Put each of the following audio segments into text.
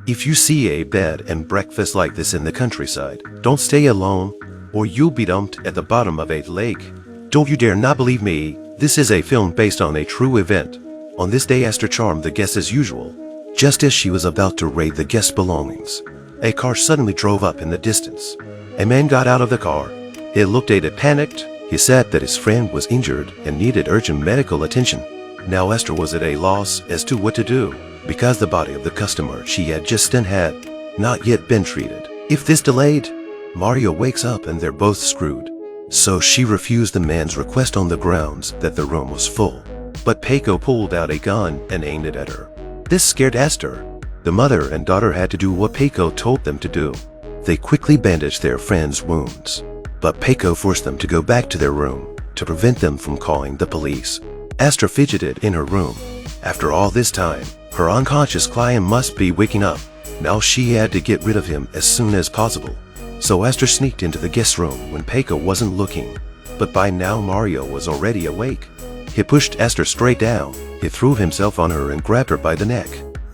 If you see a bed and breakfast like this in the countryside, don't stay alone, or you'll be dumped at the bottom of a lake. Don't you dare not believe me. This is a film based on a true event. On this day, Esther charmed the guests as usual. Just as she was about to raid the guests' belongings, a car suddenly drove up in the distance. A man got out of the car. He looked at it, panicked. He said that his friend was injured and needed urgent medical attention. Now Esther was at a loss as to what to do, because the body of the customer she had just seen had not yet been treated. If this delayed, Mario wakes up and they're both screwed. So she refused the man's request on the grounds that the room was full. But Paco pulled out a gun and aimed it at her. This scared Esther. The mother and daughter had to do what Paco told them to do. They quickly bandaged their friend's wounds. But Paco forced them to go back to their room to prevent them from calling the police. Esther fidgeted in her room. After all this time, her unconscious client must be waking up. Now she had to get rid of him as soon as possible. So Esther sneaked into the guest room when Paco wasn't looking. But by now Mario was already awake. He pushed Esther straight down. He threw himself on her and grabbed her by the neck.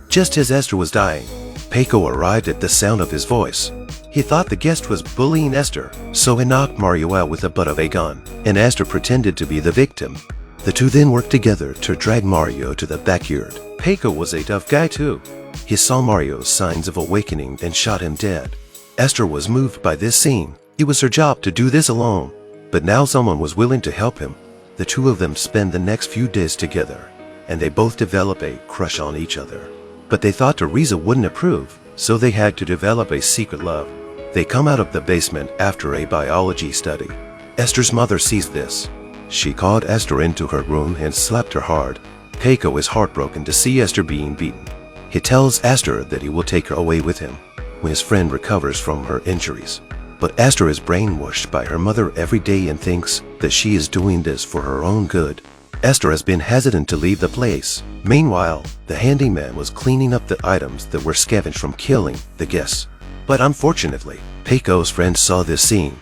Just as Esther was dying, Paco arrived at the sound of his voice. He thought the guest was bullying Esther, so he knocked Mario out with the butt of a gun, and Esther pretended to be the victim. The two then worked together to drag Mario to the backyard. Paco was a tough guy too. He saw Mario's signs of awakening and shot him dead. Esther was moved by this scene. It was her job to do this alone, but now someone was willing to help him. The two of them spend the next few days together, and they both develop a crush on each other. But they thought Teresa wouldn't approve, so they had to develop a secret love. They come out of the basement after a biology study. Esther's mother sees this. She called Esther into her room and slapped her hard. Paco is heartbroken to see Esther being beaten. He tells Esther that he will take her away with him when his friend recovers from her injuries. But Esther is brainwashed by her mother every day and thinks that she is doing this for her own good. Esther has been hesitant to leave the place. Meanwhile, the handyman was cleaning up the items that were scavenged from killing the guests. But unfortunately, Paco's friend saw this scene.